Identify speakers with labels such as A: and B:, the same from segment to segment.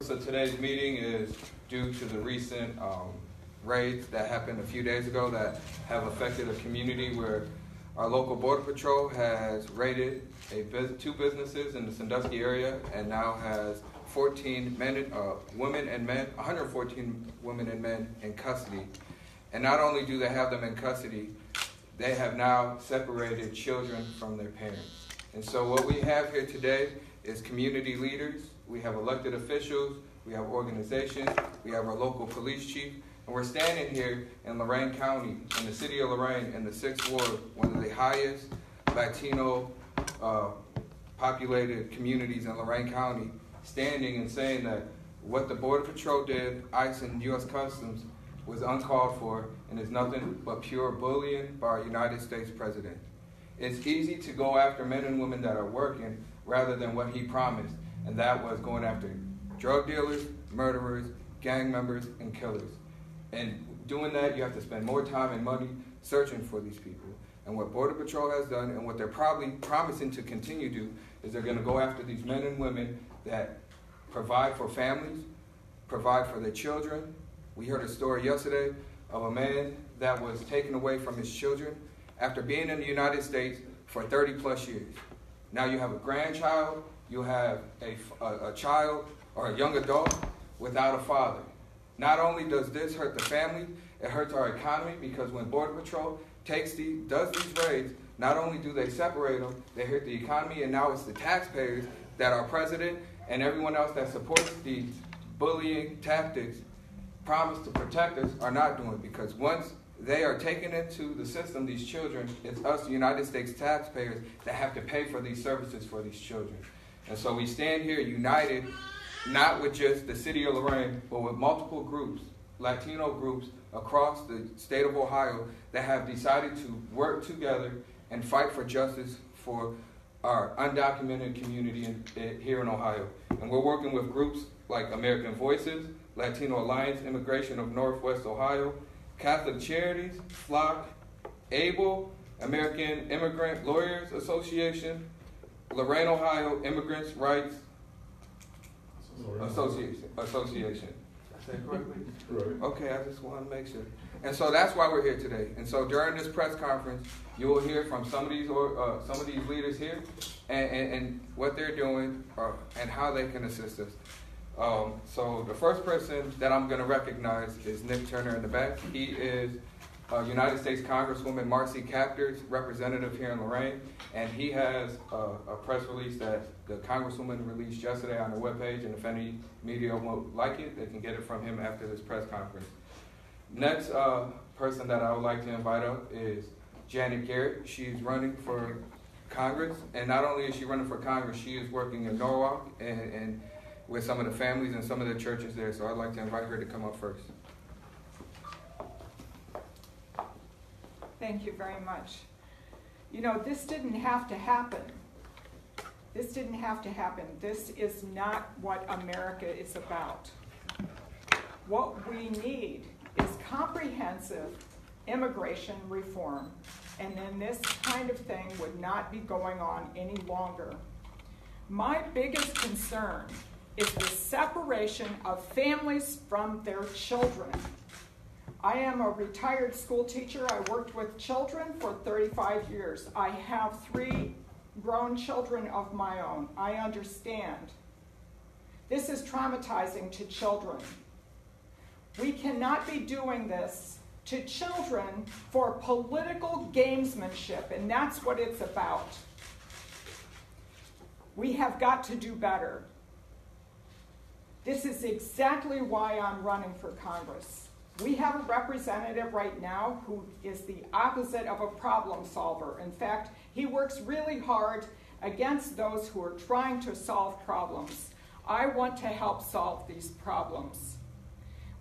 A: So today's meeting is due to the recent raids that happened a few days ago that have affected a community where our local Border Patrol has raided two businesses in the Sandusky area and now has 114 women and men in custody. And not only do they have them in custody, they have now separated children from their parents. And so what we have here today is community leaders, we have elected officials, we have organizations, we have our local police chief, and we're standing here in Lorain County, in the city of Lorain, in the 6th Ward, one of the highest Latino populated communities in Lorain County, standing and saying that what the Border Patrol did, ICE and U.S. Customs, was uncalled for and is nothing but pure bullying by our United States President. It's easy to go after men and women that are working rather than what he promised, and that was going after drug dealers, murderers, gang members, and killers. And doing that, you have to spend more time and money searching for these people. And what Border Patrol has done, and what they're probably promising to continue to do, is they're going to go after these men and women that provide for families, provide for their children. We heard a story yesterday of a man that was taken away from his children after being in the United States for 30 plus years. Now you have a grandchild, you have a child or a young adult without a father. Not only does this hurt the family, it hurts our economy, because when Border Patrol does these raids, not only do they separate them, they hurt the economy, and now it's the taxpayers that our president and everyone else that supports these bullying tactics promise to protect us are not doing, because once they are taken into the system, these children, it's us, the United States taxpayers, that have to pay for these services for these children. And so we stand here united, not with just the city of Lorain, but with multiple groups, Latino groups across the state of Ohio that have decided to work together and fight for justice for our undocumented community here in Ohio. And we're working with groups like American Voices, Latino Alliance Immigration of Northwest Ohio, Catholic Charities, Flock, ABLE, American Immigrant Lawyers Association, Lorain, Ohio Immigrants' Rights Association. Did I say it correctly? Right. Okay, I just want to make sure. And so that's why we're here today. And so during this press conference, you will hear from some of these leaders here and what they're doing and how they can assist us. So the first person that I'm going to recognize is Nick Turner in the back. He is United States Congresswoman Marcy Kaptur's representative here in Lorain, and he has a press release that the Congresswoman released yesterday on the webpage, and if any media won't like it, they can get it from him after this press conference. Next person that I would like to invite up is Janet Garrett. She's running for Congress, and not only is she running for Congress, she is working in Norwalk and with some of the families and some of the churches there, so I'd like to invite her to come up first.
B: Thank you very much. You know, this didn't have to happen. This didn't have to happen. This is not what America is about. What we need is comprehensive immigration reform, and then this kind of thing would not be going on any longer. My biggest concern is the separation of families from their children. I am a retired school teacher. I worked with children for 35 years. I have 3 grown children of my own. I understand. This is traumatizing to children. We cannot be doing this to children for political gamesmanship, and that's what it's about. We have got to do better. This is exactly why I'm running for Congress. We have a representative right now who is the opposite of a problem solver. In fact, he works really hard against those who are trying to solve problems. I want to help solve these problems.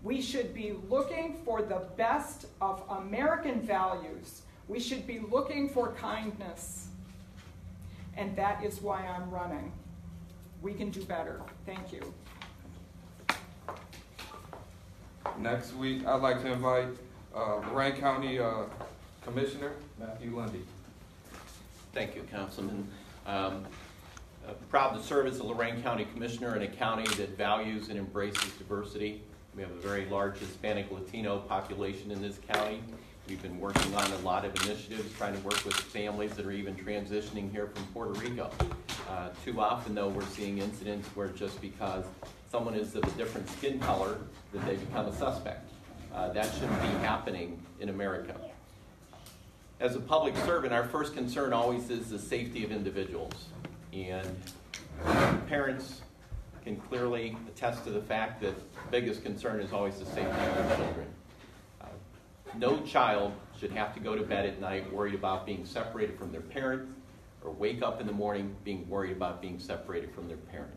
B: We should be looking for the best of American values. We should be looking for kindness. And that is why I'm running. We can do better. Thank you.
A: Next week, I'd like to invite Lorain County Commissioner Matthew Lundy.
C: Thank you, Councilman. Proud to serve as a Lorain County Commissioner in a county that values and embraces diversity. We have a very large Hispanic Latino population in this county. We've been working on a lot of initiatives, trying to work with families that are even transitioning here from Puerto Rico. Too often, though, we're seeing incidents where just because someone is of a different skin color, that they become a suspect. That shouldn't be happening in America. As a public servant, our first concern always is the safety of individuals. And parents can clearly attest to the fact that the biggest concern is always the safety of their children. No child should have to go to bed at night worried about being separated from their parent, or wake up in the morning being worried about being separated from their parent.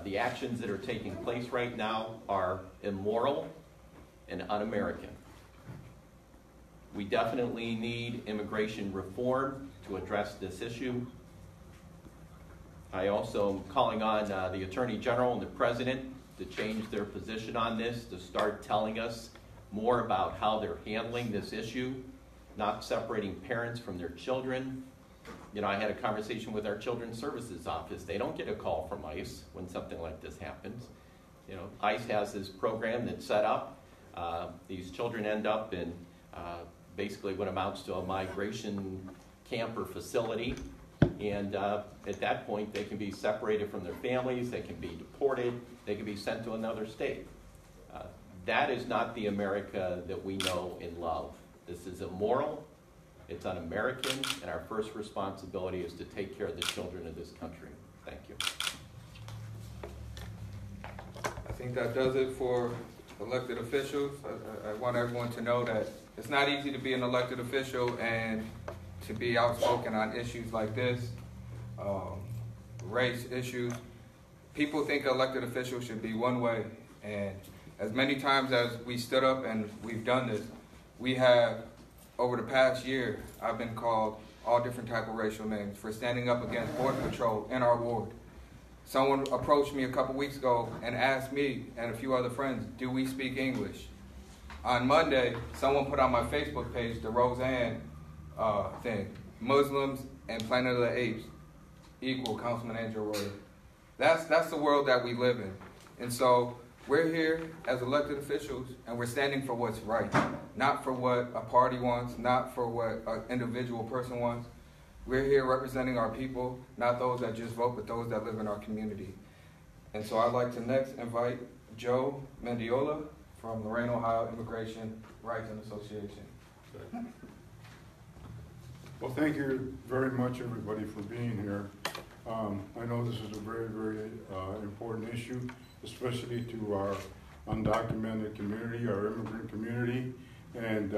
C: The actions that are taking place right now are immoral and un-American. We definitely need immigration reform to address this issue. I also am calling on the Attorney General and the President to change their position on this, to start telling us more about how they're handling this issue, not separating parents from their children. You know, I had a conversation with our Children's Services office. They don't get a call from ICE when something like this happens. You know, ICE has this program that's set up. These children end up in basically what amounts to a migration camp or facility. And at that point, they can be separated from their families, they can be deported, they can be sent to another state. That is not the America that we know and love. This is immoral, it's un-American, and our first responsibility is to take care of the children of this country. Thank you.
A: I think that does it for elected officials. I want everyone to know that it's not easy to be an elected official and to be outspoken on issues like this, race issues. People think elected officials should be one way, and as many times as we stood up and we've done this, we have, over the past year, I've been called all different type of racial names for standing up against Border Patrol in our ward. Someone approached me a couple weeks ago and asked me and a few other friends, do we speak English? On Monday, someone put on my Facebook page the Roseanne thing. Muslims and Planet of the Apes equal Councilman Arroyo. That's the world that we live in. And so we're here as elected officials, and we're standing for what's right, not for what a party wants, not for what an individual person wants. We're here representing our people, not those that just vote, but those that live in our community. And so I'd like to next invite Joe Mendiola from Lorain, Ohio Immigration Rights and Association.
D: Well, thank you very much, everybody, for being here. I know this is a very, very important issue, especially to our undocumented community, our immigrant community. And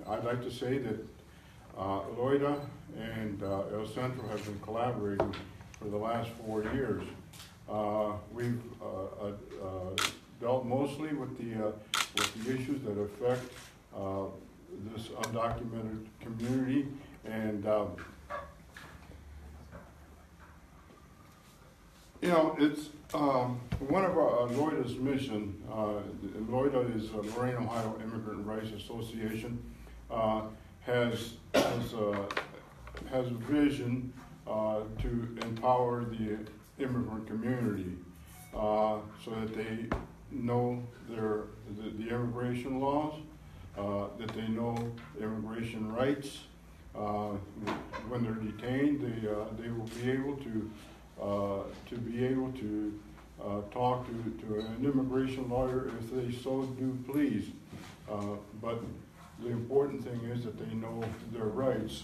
D: I'd like to say that Loida and El Centro have been collaborating for the last 4 years. We've dealt mostly with the issues that affect this undocumented community, and you know, it's one of our Loida's mission. Loida is Lorain, Ohio Immigrant Rights Association. Has a vision to empower the immigrant community so that they know the immigration laws, that they know immigration rights. When they're detained, they will be able to talk to an immigration lawyer if they so do please. But the important thing is that they know their rights.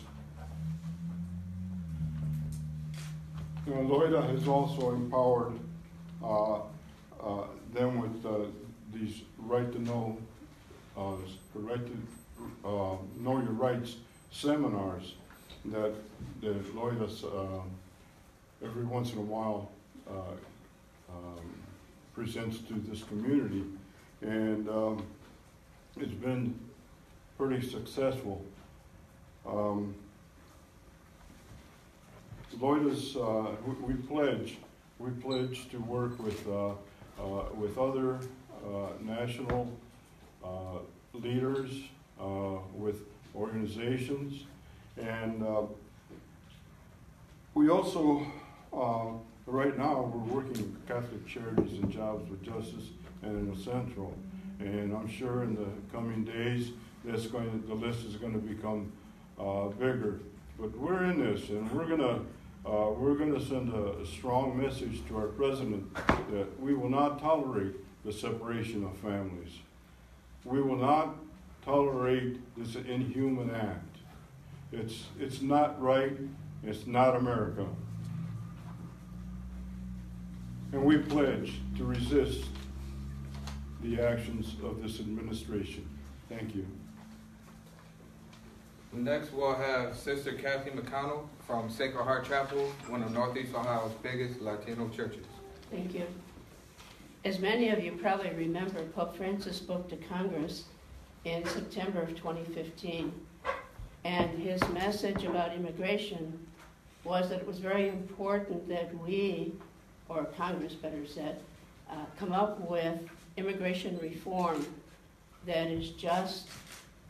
D: You know, Loida has also empowered them with these right to know, the right to know your rights seminars that Loida's every once in a while presents to this community, and it's been pretty successful. Loida's we pledge to work with other national leaders, with organizations, and we also Right now, we're working with Catholic Charities and Jobs with Justice and in the Centro. And I'm sure in the coming days, the list is going to become bigger. But we're in this, and we're going to send a strong message to our president that we will not tolerate the separation of families. We will not tolerate this inhuman act. It's not right. It's not America. And we pledge to resist the actions of this administration. Thank you.
A: Next, we'll have Sister Kathy McConnell from Sacred Heart Chapel, one of Northeast Ohio's biggest Latino churches.
E: Thank you. As many of you probably remember, Pope Francis spoke to Congress in September of 2015, and his message about immigration was that it was very important that we, or Congress better said, come up with immigration reform that is just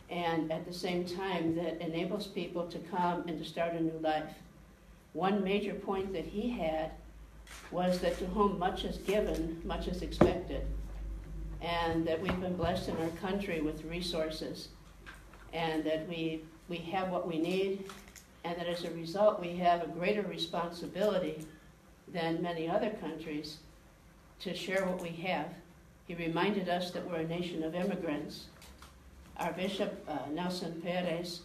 E: and at the same time that enables people to come and to start a new life. One major point that he had was that to whom much is given, much is expected, and that we've been blessed in our country with resources, and that we have what we need, and that as a result we have a greater responsibility than many other countries to share what we have. He reminded us that we're a nation of immigrants. Our Bishop, Nelson Perez,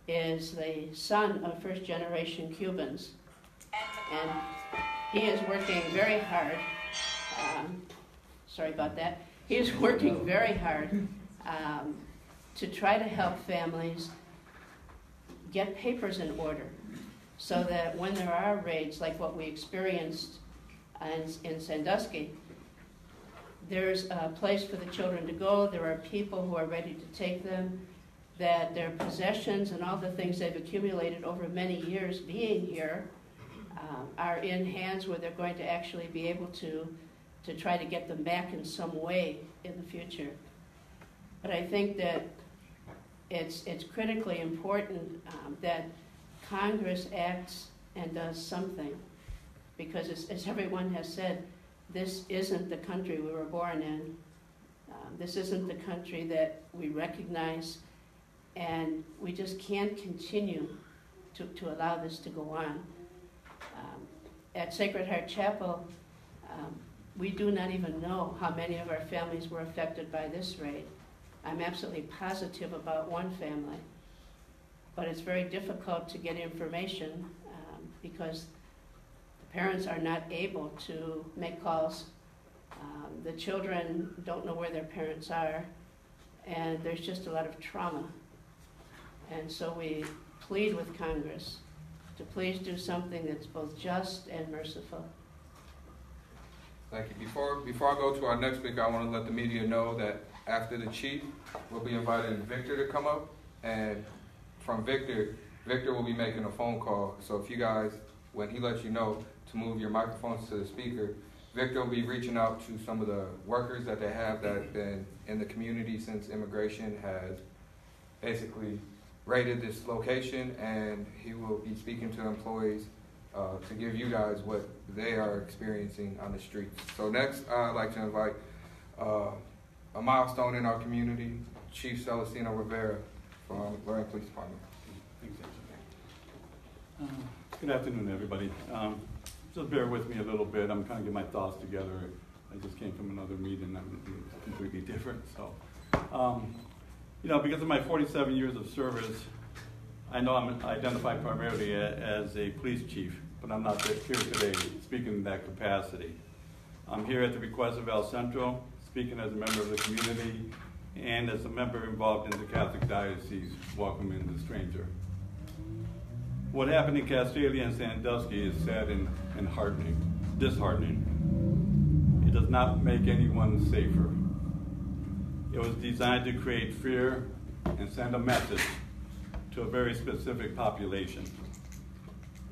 E: is the son of first-generation Cubans, and he is working very hard. Sorry about that. He is working very hard to try to help families get papers in order so that when there are raids like what we experienced in Sandusky, there's a place for the children to go, there are people who are ready to take them, that their possessions and all the things they've accumulated over many years being here are in hands where they're going to actually be able to try to get them back in some way in the future. But I think that it's critically important that Congress acts and does something, because as everyone has said, this isn't the country we were born in. This isn't the country that we recognize, and we just can't continue to allow this to go on. At Sacred Heart Chapel, we do not even know how many of our families were affected by this raid. I'm absolutely positive about one family, but it's very difficult to get information because the parents are not able to make calls. The children don't know where their parents are, and there's just a lot of trauma. And so we plead with Congress to please do something that's both just and merciful.
A: Thank you. Before I go to our next speaker, I want to let the media know that after the chief, we'll be inviting Victor to come up, and from Victor will be making a phone call. So if you guys, when he lets you know to move your microphones to the speaker, Victor will be reaching out to some of the workers that they have that have been in the community since immigration has basically raided this location, and he will be speaking to employees to give you guys what they are experiencing on the streets. So next, I'd like to invite a milestone in our community, Chief Celestino Rivera from Lorain Police Department.
F: Good afternoon, everybody. Just bear with me a little bit. I'm kind of getting my thoughts together. I just came from another meeting. I'm completely different. So, because of my 47 years of service, I know I'm identified primarily as a police chief, but I'm not here today speaking in that capacity. I'm here at the request of El Centro, speaking as a member of the community and as a member involved in the Catholic Diocese welcoming the stranger. What happened in Castalia and Sandusky is sad and disheartening. It does not make anyone safer. It was designed to create fear and send a message to a very specific population.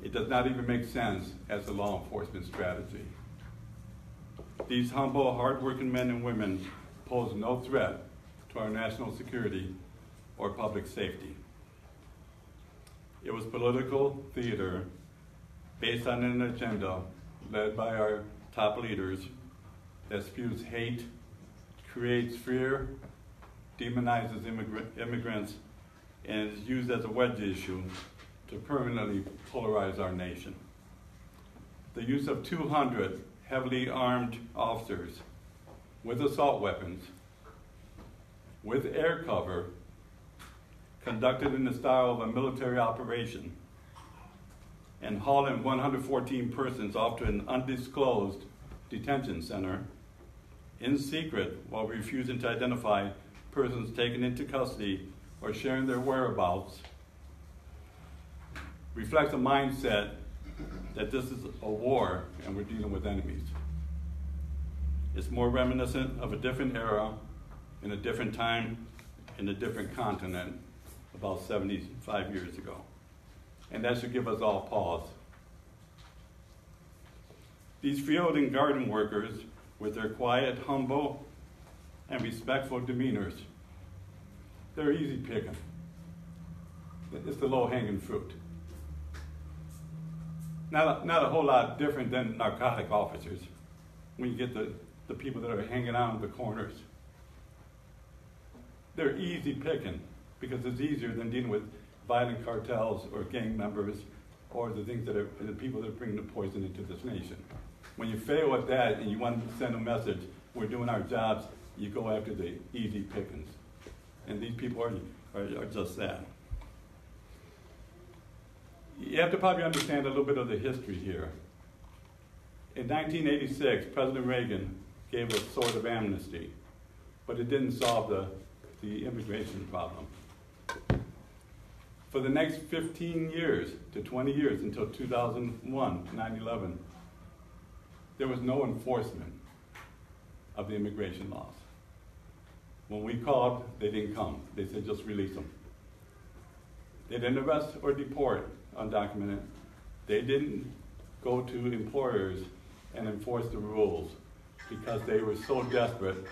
F: It does not even make sense as a law enforcement strategy. These humble, hardworking men and women pose no threat to our national security or public safety. It was political theater based on an agenda led by our top leaders that spews hate, creates fear, demonizes immigrants, and is used as a wedge issue to permanently polarize our nation. The use of 200 heavily armed officers with assault weapons, with air cover, conducted in the style of a military operation, and hauling 114 persons off to an undisclosed detention center in secret while refusing to identify persons taken into custody or sharing their whereabouts reflects a mindset that this is a war and we're dealing with enemies. It's more reminiscent of a different era, in a different time, in a different continent, about 75 years ago. And that should give us all pause. These field and garden workers, with their quiet, humble, and respectful demeanors, they're easy picking. It's the low-hanging fruit. Not a whole lot different than narcotic officers when you get the people that are hanging out in the corners. They're easy picking because it's easier than dealing with violent cartels or gang members or the people that are bringing the poison into this nation. When you fail at that and you want to send a message, we're doing our jobs, you go after the easy pickings. And these people are just that. You have to probably understand a little bit of the history here. In 1986, President Reagan gave a sort of amnesty, but it didn't solve the immigration problem. For the next 15 years to 20 years, until 2001, 9/11, there was no enforcement of the immigration laws. When we called, they didn't come. They said, just release them. They didn't arrest or deport undocumented. They didn't go to employers and enforce the rules because they were so desperate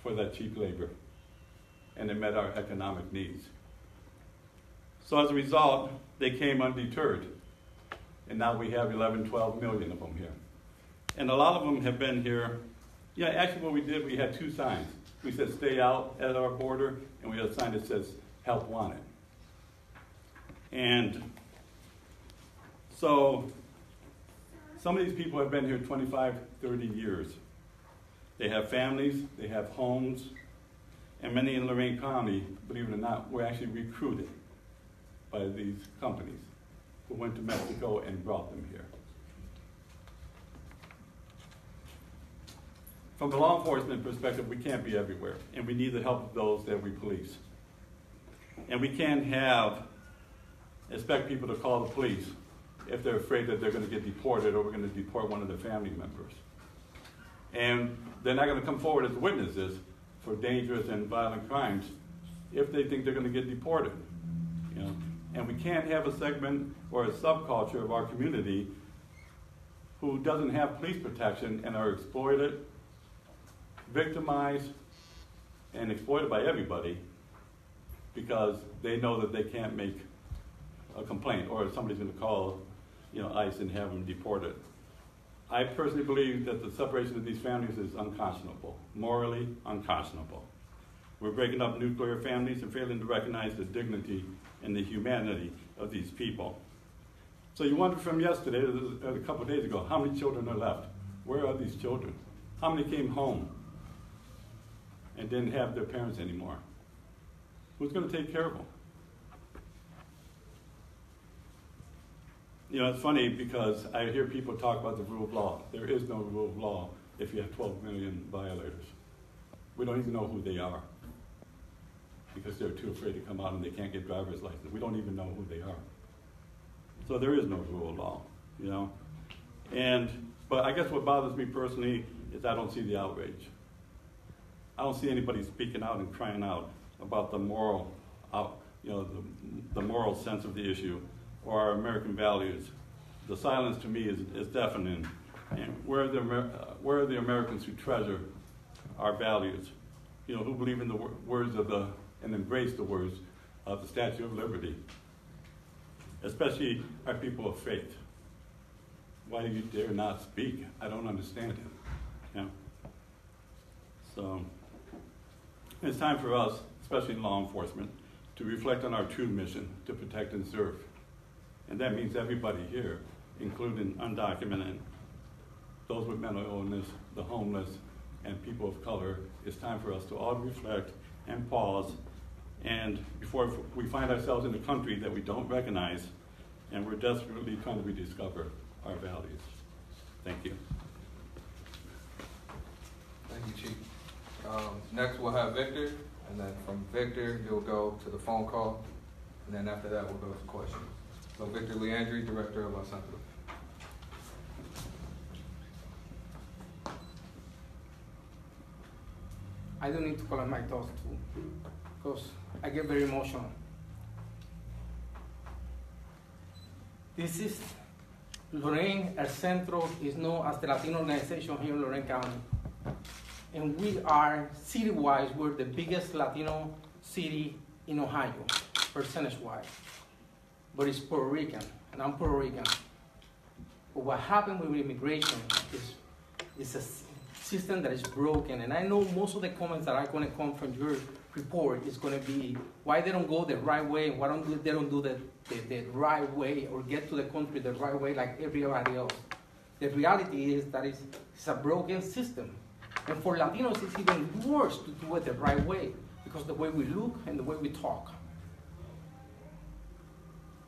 F: for that cheap labor, and it met our economic needs. So as a result, they came undeterred, and now we have 11, 12 million of them here. And a lot of them have been here. Yeah, actually what we did, we had two signs. We said stay out at our border, and we had a sign that says help wanted. And so some of these people have been here 25, 30 years. They have families, they have homes, and many in Lorain County, believe it or not, were actually recruited by these companies who went to Mexico and brought them here. From the law enforcement perspective, we can't be everywhere, and we need the help of those that we police. And we can't expect people to call the police if they're afraid that they're going to get deported or we're going to deport one of their family members. And they're not going to come forward as witnesses for dangerous and violent crimes if they think they're going to get deported. You know? And we can't have a segment or a subculture of our community who doesn't have police protection and are exploited, victimized, and exploited by everybody because they know that they can't make a complaint or somebody's going to call, ICE and have them deported. I personally believe that the separation of these families is unconscionable, morally unconscionable. We're breaking up nuclear families and failing to recognize the dignity and the humanity of these people. So you wonder from yesterday, a couple of days ago, how many children are left? Where are these children? How many came home and didn't have their parents anymore? Who's going to take care of them? It's funny because I hear people talk about the rule of law. There is no rule of law if you have 12 million violators. We don't even know who they are because they're too afraid to come out and they can't get driver's license. We don't even know who they are. So there is no rule of law, But I guess what bothers me personally is I don't see the outrage. I don't see anybody speaking out and crying out about the moral, the moral sense of the issue or our American values. The silence to me is deafening. And where are the Americans who treasure our values? Who believe in the words and embrace the words of the Statue of Liberty? Especially our people of faith. why do you dare not speak? I don't understand it. Yeah. So it's time for us, especially in law enforcement, to reflect on our true mission to protect and serve. And that means everybody here, including undocumented, those with mental illness, the homeless, and people of color. It's time for us to all reflect and pause, and before we find ourselves in a country that we don't recognize, and we're desperately trying to rediscover our values. Thank you.
A: Thank you, Chief. Next, we'll have Victor, and then from Victor, he'll go to the phone call, and then after that, we'll go to questions. So Victor Leandry, Director of Centro.
G: I don't need to collect my thoughts too, because I get very emotional. This is Lorain, El Centro is known as the Latino organization here in Lorain County. And we are, city-wise, we're the biggest Latino city in Ohio, percentage-wise. But it's Puerto Rican, and I'm Puerto Rican. But what happened with immigration is a system that is broken. And I know most of the comments that are going to come from your report is going to be why they don't go the right way, and why they don't do the right way or get to the country the right way like everybody else. The reality is that it's a broken system. And for Latinos, it's even worse to do it the right way because the way we look and the way we talk.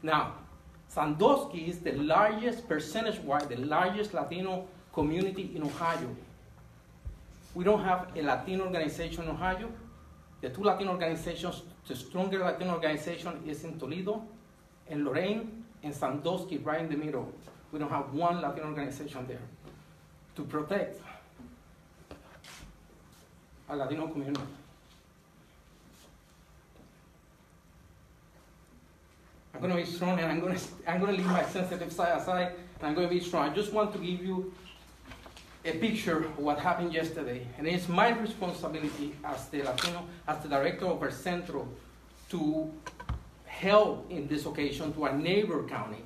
G: Now, Sandusky is the largest, percentage-wise, the largest Latino community in Ohio. We don't have a Latino organization in Ohio. The two Latino organizations, the stronger Latino organization is in Toledo, and Lorain, and Sandusky right in the middle. We don't have one Latino organization there to protect a Latino community. I'm going to be strong, and I'm going to leave my sensitive side aside, and I'm going to be strong. I just want to give you a picture of what happened yesterday, and it's my responsibility as the Latino, as the director of our Centro, to help in this occasion to our neighbor county,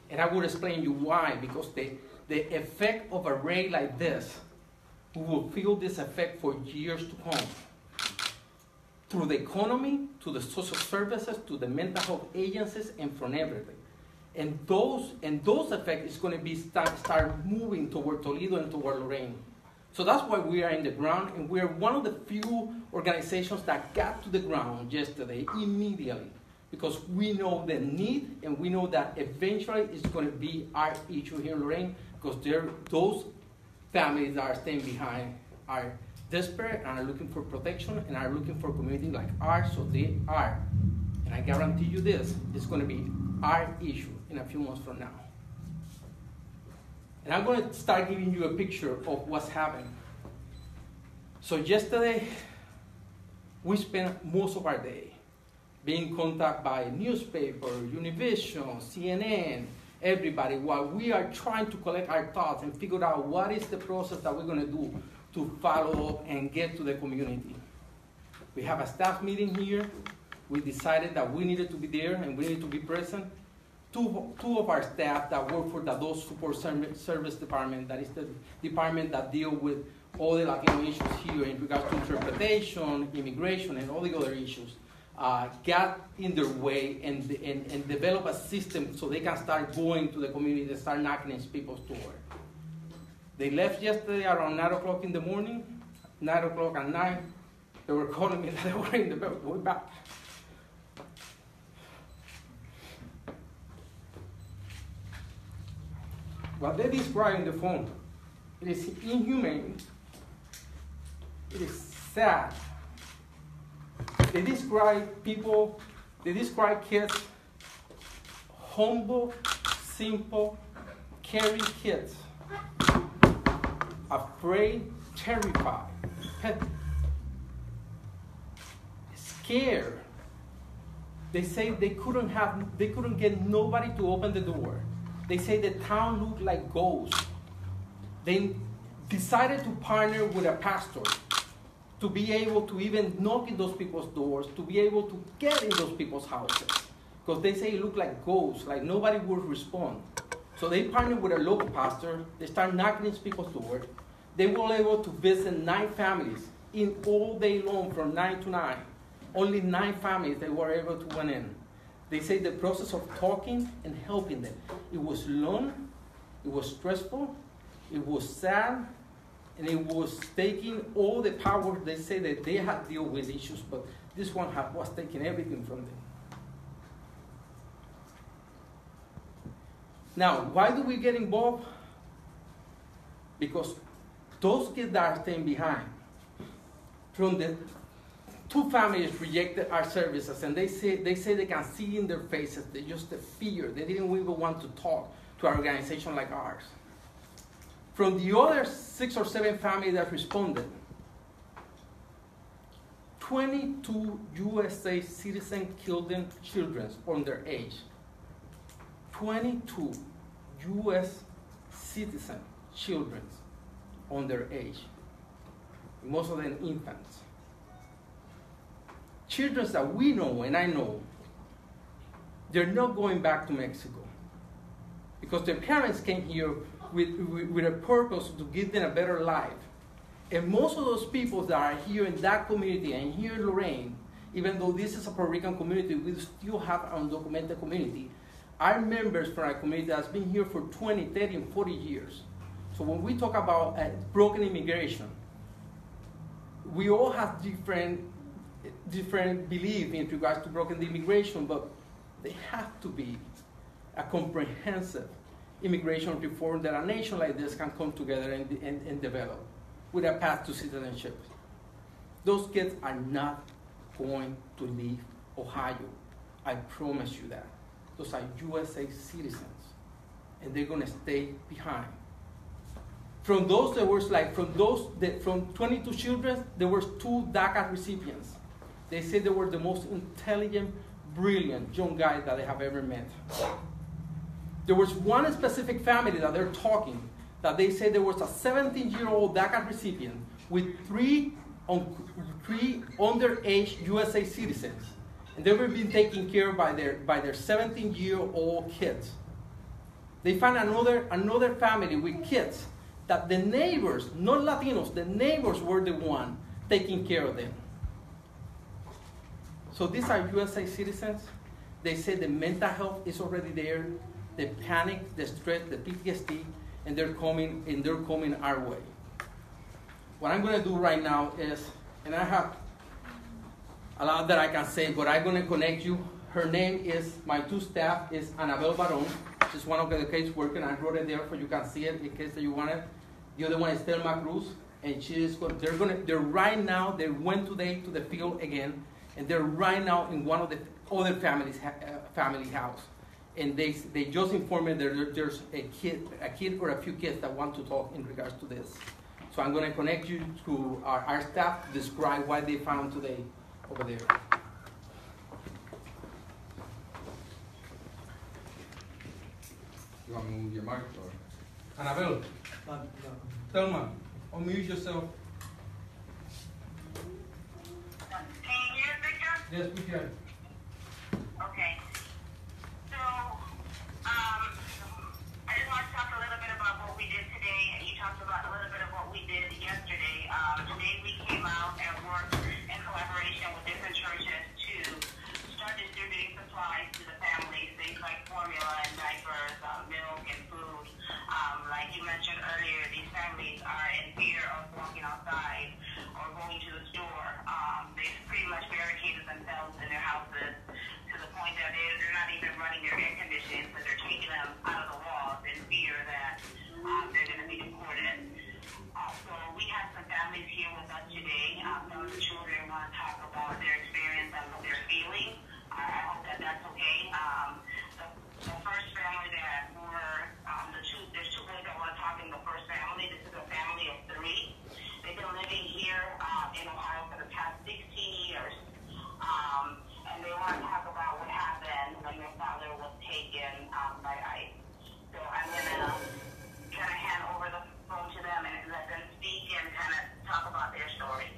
G: and I will explain you why. Because the effect of a raid like this, we will feel this effect for years to come. Through the economy, to the social services, to the mental health agencies, and from everything. And those effects is going to be start moving toward Toledo and toward Lorain. So that's why we are in the ground, and we are one of the few organizations that got to the ground yesterday immediately, because we know the need, and we know that eventually it's going to be our issue here in Lorain, because those families that are staying behind are desperate and are looking for protection and are looking for a community like ours, so they are. And I guarantee you this, it's going to be our issue in a few months from now. And I'm going to start giving you a picture of what's happening. So yesterday, we spent most of our day being contacted by newspaper, Univision, CNN, everybody, while we are trying to collect our thoughts and figure out what is the process that we're going to do to follow up and get to the community. We have a staff meeting here. We decided that we needed to be there and we needed to be present. Two of our staff that work for the Adult Support Service Department, that is the department that deals with all the Latino issues here in regards to interpretation, immigration, and all the other issues, got in their way and develop a system so they can start going to the community and start knocking on people's door. They left yesterday around 9 o'clock in the morning, 9 o'clock at night. They were calling me that they were in the bed, going back. What they describe in the phone, it is inhumane. It is sad. They describe people, they describe kids, humble, simple, caring kids, afraid, terrified, scared. They say they couldn't get nobody to open the door. They say the town looked like ghosts. They decided to partner with a pastor to be able to even knock in those people's doors, to be able to get in those people's houses. Because they say it looked like ghosts, like nobody would respond. So they partnered with a local pastor. They started knocking these people's doors. They were able to visit 9 families in all day long from 9 to 9. Only 9 families they were able to went in. They say the process of talking and helping them, it was long, it was stressful, it was sad, and it was taking all the power. They say that they had to deal with issues, but this one was taking everything from them. Now, why do we get involved? Because those kids that are staying behind, from the 2 families rejected our services, and they say they can see in their faces just the fear. They didn't even want to talk to an organization like ours. From the other 6 or 7 families that responded, 22 USA citizens killed their children on their age. 22 U.S. citizen children on their age, most of them infants. Children that we know, and I know, they're not going back to Mexico because their parents came here with a purpose to give them a better life. And most of those people that are here in that community and here in Lorain, even though this is a Puerto Rican community, we still have an undocumented community. Our members from our community that's been here for 20, 30, and 40 years. So when we talk about broken immigration, we all have different beliefs in regards to broken immigration, but there have to be a comprehensive immigration reform that a nation like this can come together and develop with a path to citizenship. Those kids are not going to leave Ohio. I promise you that. Those are USA citizens, and they're going to stay behind. From those, there was from 22 children, there were 2 DACA recipients. They said they were the most intelligent, brilliant young guys that they have ever met. There was one specific family that they're talking, that they said there was a 17-year-old DACA recipient with 3 underage USA citizens. And they were being taken care of by their 17-year-old kids. They found another family with kids that the neighbors, not Latinos, the neighbors were the one taking care of them. So these are USA citizens. They say the mental health is already there, the panic, the stress, the PTSD, and they're coming our way. What I'm going to do right now is, and I have a lot that I can say, but I'm going to connect you. Her name is, my 2 staff is Annabelle Baron. She's one of the case workers. I wrote it there so you can see it in case that you want it. The other one is Thelma Cruz, and they're right now, they went today to the field again, and they're right now in one of the other family house. And they just informed me that there's a kid or a few kids that want to talk in regards to this. So I'm going to connect you to our staff to describe what they found today over there.
A: You want me to move your mic or?
G: Annabelle, Thelma, unmute yourself.
H: Can you hear Victor?
G: Yes, we can.
H: Okay. So, I just want to talk a little bit about what we did today, and you talked about a little bit of what we did yesterday. Today we came out and worked in collaboration with different churches to start distributing supplies to the families, things like formula and diapers, milk and food. Like you mentioned earlier, these families are in fear of walking outside or going to the store. They've pretty much barricaded themselves in their houses to the point that they're not even running their air conditioning, but they're taking them out of the walls in fear that they're going to be deported. So we have some families here with us today. Some of the children want to talk about their experience and what they're feeling. I hope that that's okay. The first family that there's 2 boys that want to talk in the first family. This is a family of 3. They've been living here in Ohio for the past 16 years. And they want to talk about what happened when their father was taken by ICE. So I'm going to kind of hand over the phone to them and let them speak and kind of talk about their story.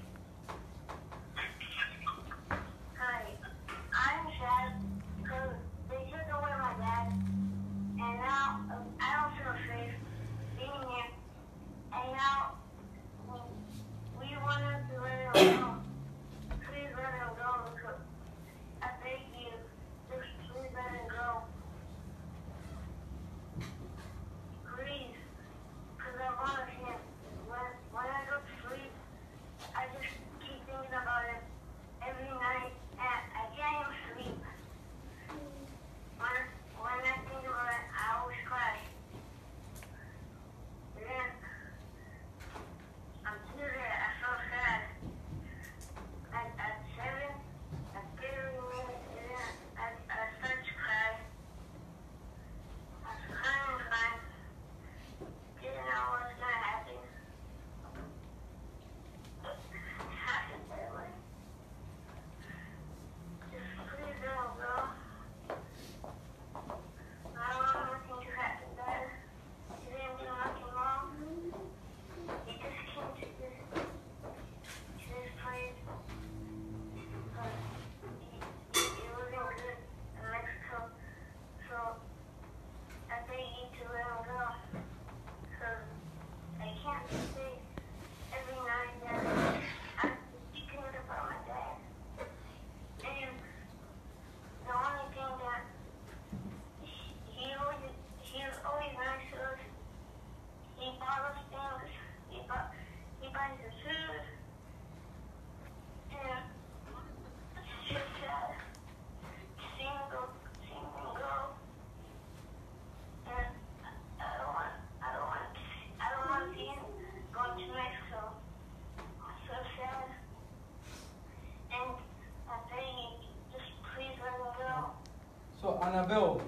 G: Annabelle,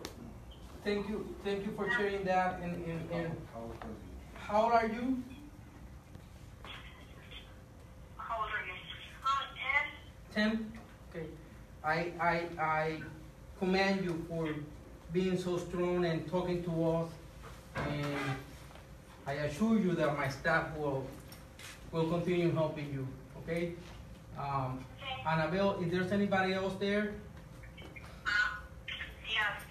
G: thank you for sharing that. And how old are you?
H: How old are you? 10.
G: 10? Okay. I commend you for being so strong and talking to us, and I assure you that my staff will continue helping you, okay? Annabelle, if there's anybody else there?
H: Yes,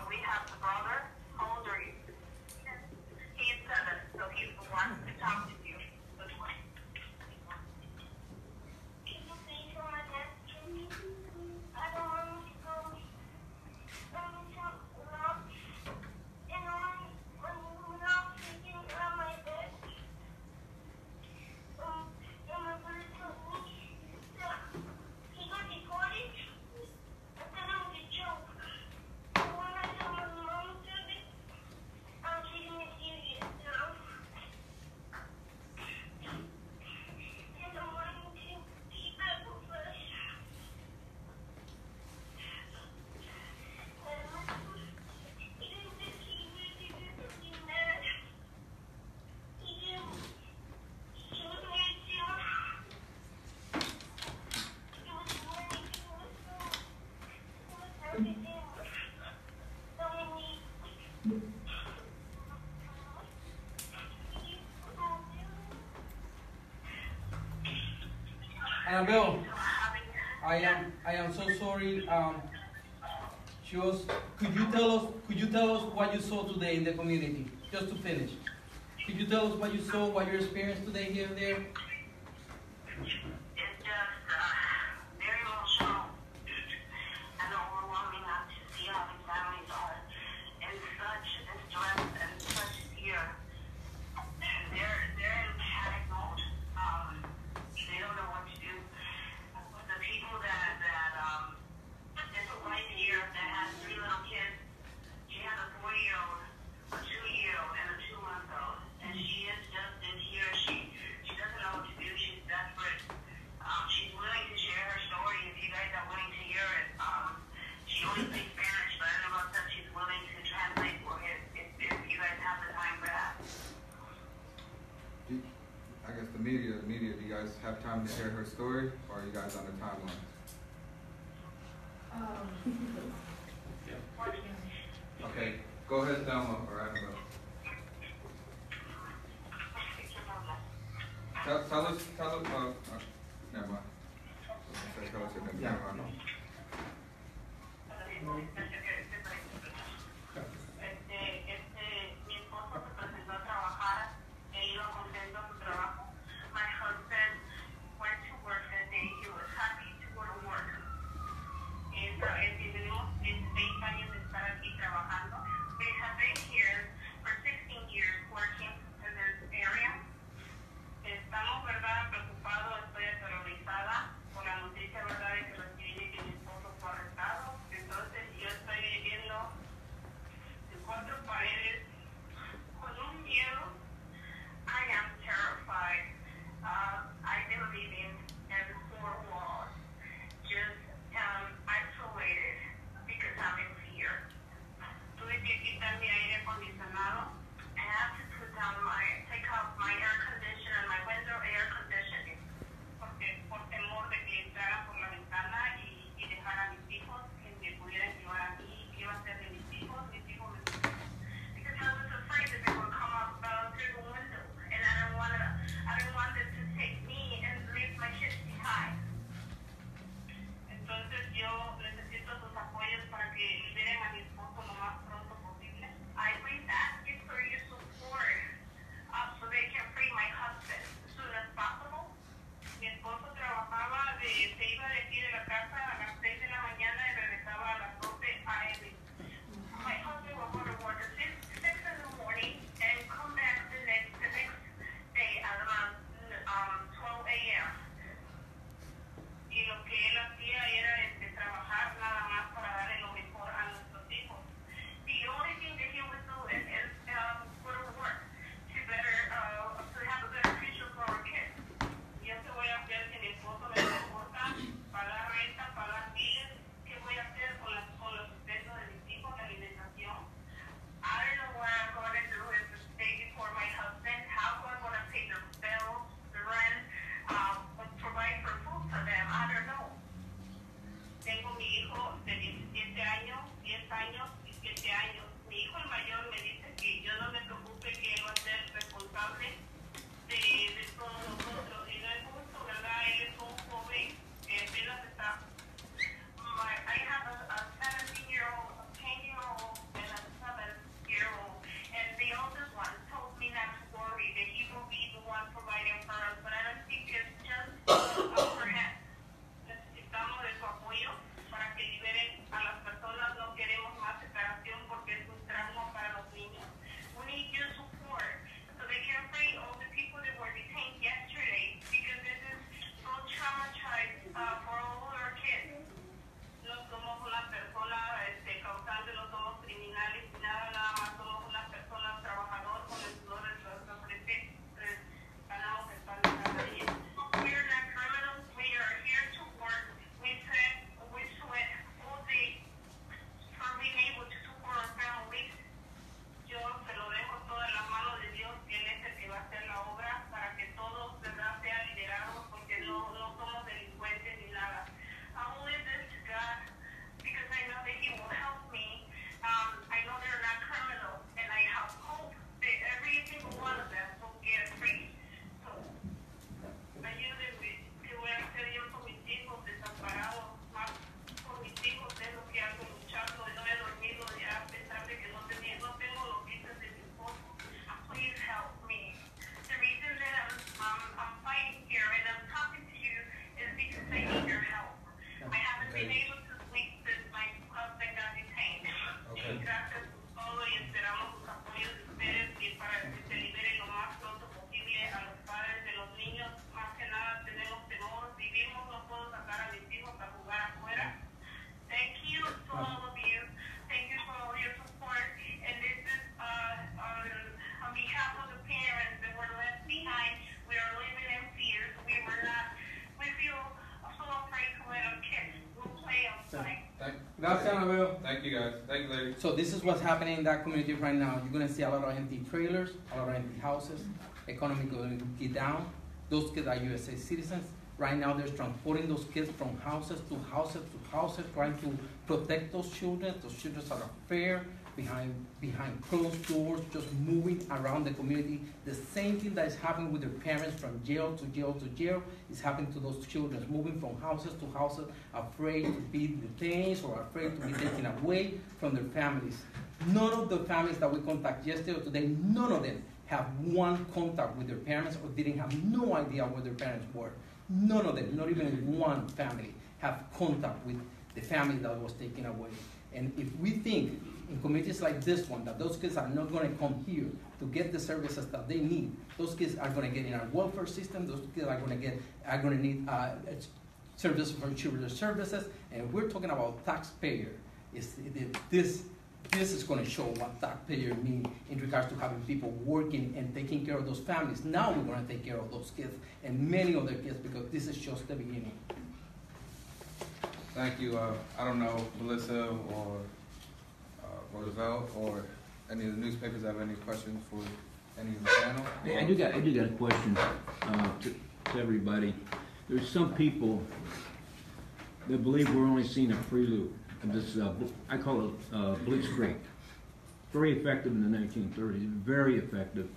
H: we have the brother. How old are you? He's 7, so he's the one to talk to you. This way. Can you please go my desk? I don't want to go. I'm not thinking on my bed. My brother told me that he got deported. I thought it was a joke. But when I told my mom about it, I'm taking it serious now. And I'm wanting to be back with us. He didn't think he really did me mad. He didn't. He was made to. He was willing to listen. He was everything that we need.
G: Annabelle, I am so sorry. Could you tell us what you saw today in the community? Just to finish. Could you tell us what you saw, what your experience today here and there?
H: It's just very emotional and overwhelming not to see how these families are in such distress and such fear. They're in panic mode. They don't know what to do. The people that there's a wife here that has 3 little kids. She has a 4-year-old, a 2-year-old, and a 2-month-old, and she is just in here. She doesn't know what to do. She's desperate. She's willing to share her story if you guys are willing to hear it. She only speaks Spanish, but I know that she's willing to translate for it if you guys have the time for that.
A: I guess the media, do you guys have time to hear her story, or are you guys on the timeline? Okay, go ahead, Thelma, or Annabelle. Tell us, never mind. Tell us your name, never mind.
H: Mi esposo se presentó a trabajar, iba contento a su trabajo. My husband went to work that day. He was happy to go to work. Tenemos 16 años de estar aquí trabajando. We have been here for 16 years working in this area. Estamos, verdad, preocupados, estoy aterrorizada con la noticia, verdad, de que recibí que mi esposo fue arrestado. Entonces yo
G: Gracias, Anabel.
A: Thank you, guys. Thank you, ladies.
G: So this is what's happening in that community right now. You're gonna see a lot of empty trailers, a lot of empty houses. Economy going to get down. Those kids are USA citizens. Right now, they're transporting those kids from houses to houses to houses, trying to protect those children. Those children are afraid behind closed doors, just moving around the community. The same thing that is happening with their parents from jail to jail to jail is happening to those children, moving from houses to houses, afraid to be detained or afraid to be taken away from their families. None of the families that we contacted yesterday or today, none of them have one contact with their parents or didn't have no idea where their parents were. None of them, not even one family, have contact with the family that was taken away. And if we think in communities like this one that those kids are not going to come here to get the services that they need, those kids are going to get in our welfare system. Those kids are going to need services for children's services. And we're talking about taxpayer. This is going to show what taxpayer means in regards to having people working and taking care of those families. Now we're going to take care of those kids and many other kids because this is just the beginning.
A: Thank you. I don't know, Melissa or Roosevelt or any of the newspapers have any questions for any of the panel?
I: Yeah, I do got a question to everybody. There's some people that believe we're only seeing a prelude of this, I call it blitzkrieg. Very effective in the 1930s, very effective.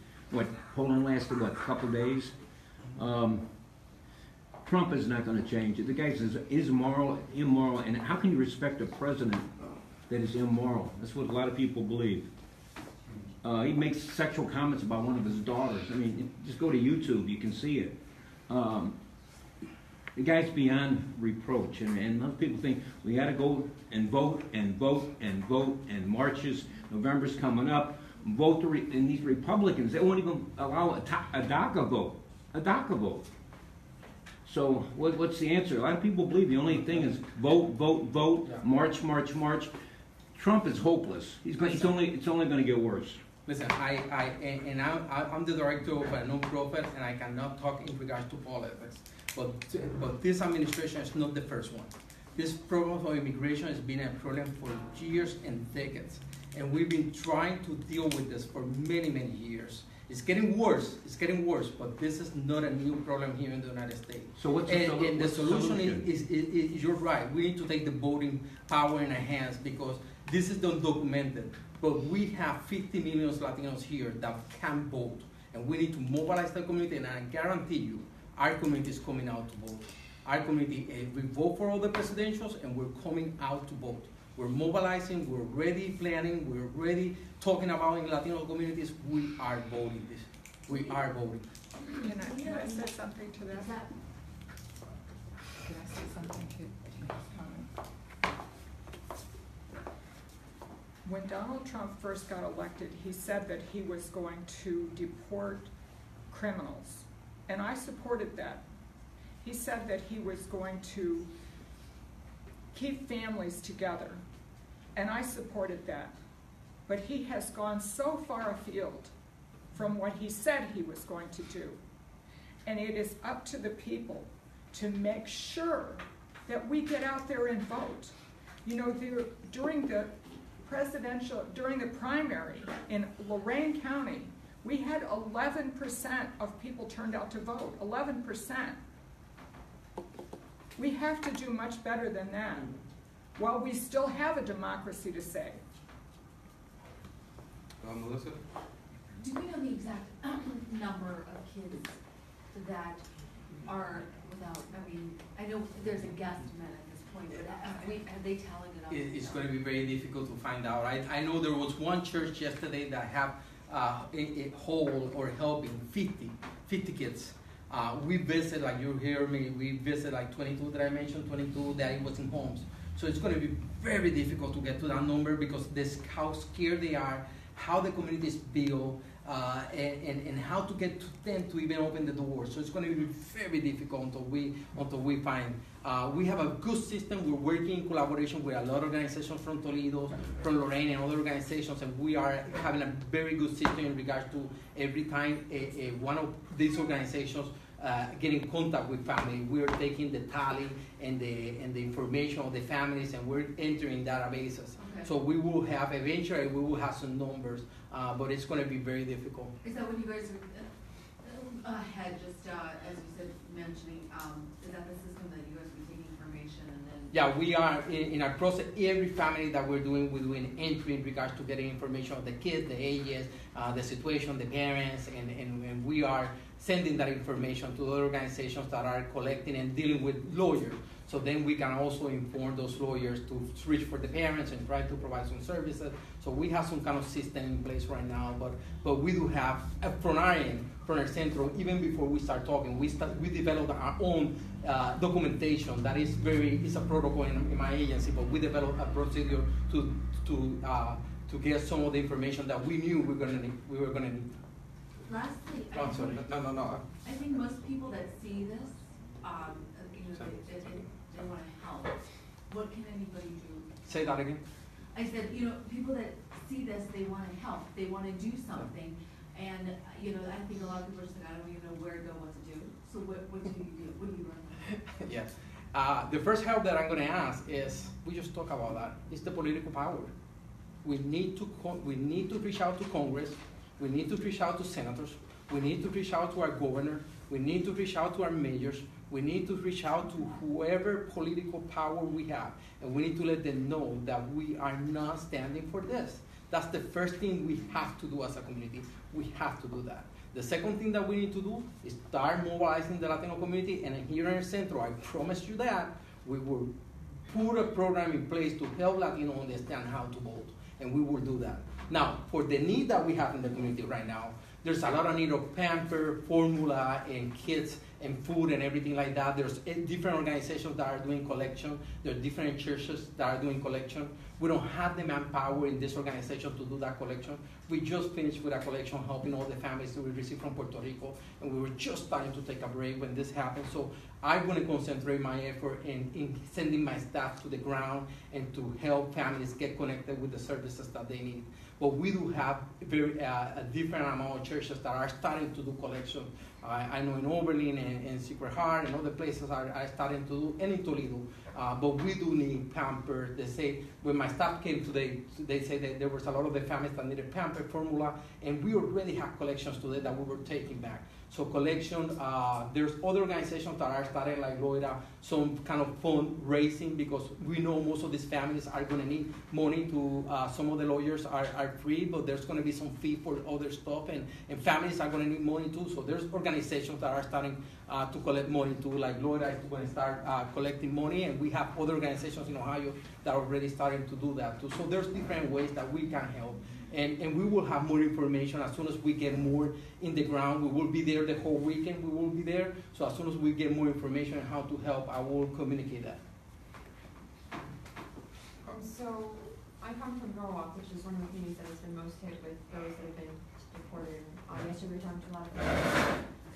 I: Poland lasted, a couple days? Trump is not going to change it. The guy is immoral, and how can you respect a president that is immoral? That's what a lot of people believe. He makes sexual comments about one of his daughters. I mean, just go to YouTube, you can see it. The guy's beyond reproach, and most people think we got to go and vote and vote and vote and marches. November's coming up. Vote and these Republicans, they won't even allow a DACA vote. A DACA vote. So what's the answer? A lot of people believe the only thing is vote, vote, vote, march, march, march. Trump is hopeless. It's only going to get worse.
G: Listen, I'm the director of a non-profit, and I cannot talk in regards to politics. But this administration is not the first one. This problem of immigration has been a problem for years and decades, and we've been trying to deal with this for many, many years. It's getting worse. It's getting worse, but this is not a new problem here in the United States.
I: So what's
G: the solution is you're right. We need to take the voting power in our hands because this is undocumented. But we have 50 million Latinos here that can vote, and we need to mobilize the community. And I guarantee you, our community is coming out to vote. Our community, we vote for all the presidentials, and we're coming out to vote. We're mobilizing, we're ready planning, we're ready talking about in Latino communities. We are voting this. We are voting.
B: Can I say something to that? Can I say something to his comment? When Donald Trump first got elected, he said that he was going to deport criminals, and I supported that. He said that he was going to keep families together, and I supported that. But he has gone so far afield from what he said he was going to do. And it is up to the people to make sure that we get out there and vote. You know, during the primary in Lorain County, we had 11% of people turned out to vote, 11%. We have to do much better than that, while we still have a democracy to save.
A: Melissa?
J: Do we know the exact number of kids that are without, I mean, I know there's a guesstimate at this point, but have they tallied it up?
G: It's going to be very difficult to find out. I know there was one church yesterday that have a hold or helping 50 kids. We visited, like you hear me, we visited like 22 that I mentioned, 22 that it was in homes. So it's going to be very difficult to get to that number because this how scared they are, how the community is built, and how to get to them to even open the door. So it's going to be very difficult until we find. We have a good system. We're working in collaboration with a lot of organizations from Toledo, from Lorain, and other organizations, and we are having a very good system in regards to every time one of these organizations get in contact with family. We are taking the tally and the information of the families, and we're entering databases.
J: Okay.
G: So we will have, eventually we will have some numbers, but it's going to be very difficult.
J: Is that when you guys had just, as you said, mentioning, is that the system that you guys were taking information and then?
G: Yeah, we are in our process. Every family that we're doing entry in regards to getting information of the kids, the ages, the situation, the parents, and we are sending that information to other organizations that are collecting and dealing with lawyers. So then we can also inform those lawyers to reach for the parents and try to provide some services. So we have some kind of system in place right now, but we do have, from our end, from our Centro, even before we start talking, we developed our own documentation that is it's a protocol in my agency, but we developed a procedure to get some of the information that we knew we were gonna need.
J: Lastly,
G: Oh, sorry. No.
J: I think most people that see this, they want to help. What can anybody do?
G: Say that again.
J: I said, people that see this, they want to help. They want to do something. And, I think a lot of people are just like, I don't even know where to go, what to do. So what do you do? What do you run?
G: Yes. The first help that I'm going to ask is, we just talk about that, it's the political power. We need to reach out to Congress. We need to reach out to senators. We need to reach out to our governor. We need to reach out to our mayors. We need to reach out to whoever political power we have. And we need to let them know that we are not standing for this. That's the first thing we have to do as a community. We have to do that. The second thing that we need to do is start mobilizing the Latino community. And here in Centro, I promise you that we will put a program in place to help Latinos understand how to vote. And we will do that. Now, for the need that we have in the community right now, there's a lot of need of pamper, formula, and kids, and food, and everything like that. There's different organizations that are doing collection. There are different churches that are doing collection. We don't have the manpower in this organization to do that collection. We just finished with a collection helping all the families that we received from Puerto Rico, and we were just starting to take a break when this happened. So I'm going to concentrate my effort in sending my staff to the ground and to help families get connected with the services that they need. But we do have a different amount of churches that are starting to do collection. I know in Oberlin and Sacred Heart and other places are starting to do, and in Toledo. But we do need Pampers. They say, when my staff came today, they say that there was a lot of the families that needed Pamper formula, and we already have collections today that we were taking back. So collection, there's other organizations that are starting, like Lorain, some kind of fundraising, because we know most of these families are going to need money to, some of the lawyers are free, but there's going to be some fee for other stuff, and families are going to need money too. So there's organizations that are starting to collect money too, like Lorain is going to start collecting money, and we have other organizations in Ohio that are already starting to do that too. So there's different ways that we can help. And we will have more information as soon as we get more in the ground. We will be there the whole weekend. We will be there. So as soon as we get more information on how to help, I will communicate that.
K: So I come from Norwalk, which is one of the communities that has been most hit with those that have been deported. Yesterday we talked to a lot of people.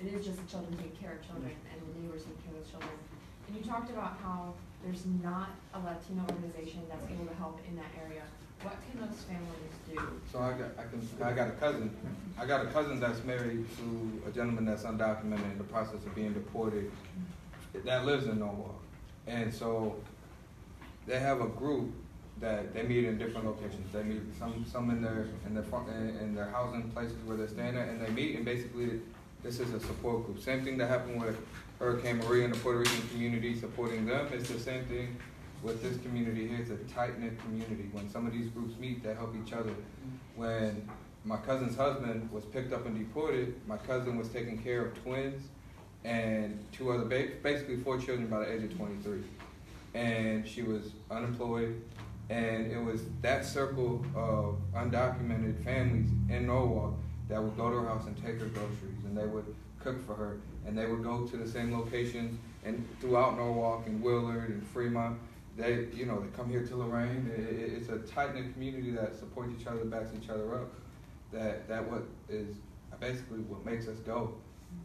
K: It is just the children taking care of children and the neighbors taking care of those children. And you talked about how there's not a Latino organization that's able to help in that area. What can those families do?
A: So I got a cousin. I got a cousin that's married to a gentleman that's undocumented in the process of being deported that lives in Norwalk. And so they have a group that they meet in different locations. They meet some in their housing places where they're staying at, and they meet, and basically this is a support group. Same thing that happened with Hurricane Maria in the Puerto Rican community, supporting them. It's the same thing with this community here. It's a tight-knit community. When some of these groups meet, they help each other. When my cousin's husband was picked up and deported, my cousin was taking care of twins and two other basically 4 children by the age of 23. And she was unemployed, and it was that circle of undocumented families in Norwalk that would go to her house and take her groceries, and they would cook for her, and they would go to the same locations and throughout Norwalk and Willard and Fremont. They come here to Lorain. It's a tight-knit community that supports each other, backs each other up. That what is basically what makes us go.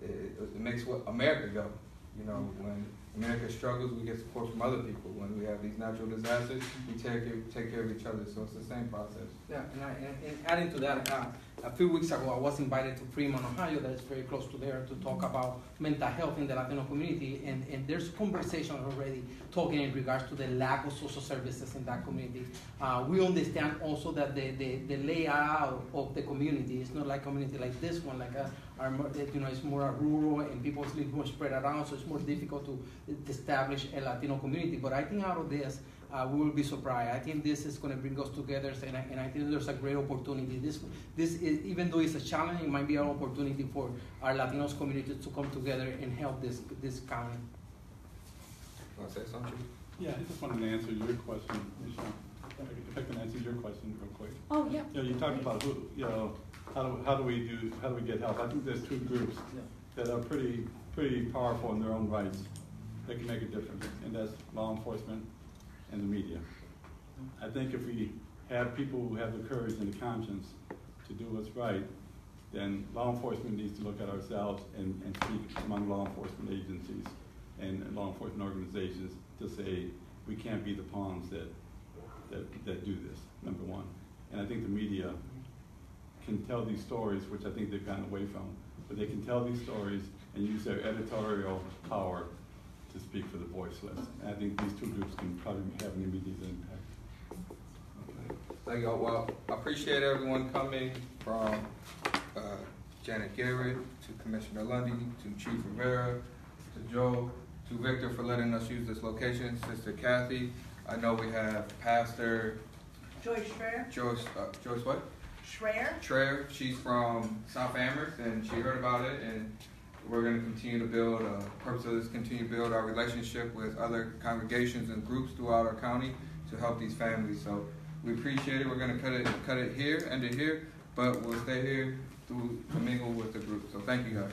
A: It makes what America go. When America struggles, we get support from other people. When we have these natural disasters, we take care of each other. So it's the same process.
G: Yeah, and adding to that, A few weeks ago, I was invited to Fremont, Ohio, that is very close to there, to talk about mental health in the Latino community, and there's conversation already talking in regards to the lack of social services in that community. We understand also that the layout of the community is not like a community like this one, like it's more rural and people live more spread around, so it's more difficult to establish a Latino community. But I think out of this, we will be surprised. I think this is going to bring us together, and I think there's a great opportunity. This is, even though it's a challenge, it might be an opportunity for our Latinos community to come together and help this county.
A: You want to say something?
F: Yeah, I just wanted to answer your question, Michelle. If I can answer your question real quick.
J: Oh, yeah.
F: You talked about how do we get help? I think there's two groups that are pretty powerful in their own rights that can make a difference, and that's law enforcement and the media. I think if we have people who have the courage and the conscience to do what's right, then law enforcement needs to look at ourselves and speak among law enforcement agencies and law enforcement organizations to say we can't be the pawns that do this, number one. And I think the media can tell these stories, which I think they've gotten away from, but they can tell these stories and use their editorial power to speak for the voiceless. And I think these two groups can probably have an immediate impact.
A: Okay. Thank you all. Well, I appreciate everyone coming, from Janet Garrett to Commissioner Lundy to Chief Rivera to Joe to Victor for letting us use this location, Sister Kathy. I know we have Pastor
L: Joyce Schreier.
A: Joyce what?
L: Schreier.
A: She's from South Amherst, and she heard about it, and we're going to continue to build, purpose of this, continue to build our relationship with other congregations and groups throughout our county to help these families. So we appreciate it. We're going to cut it here, end it here, but we'll stay here to mingle with the group. So thank you guys.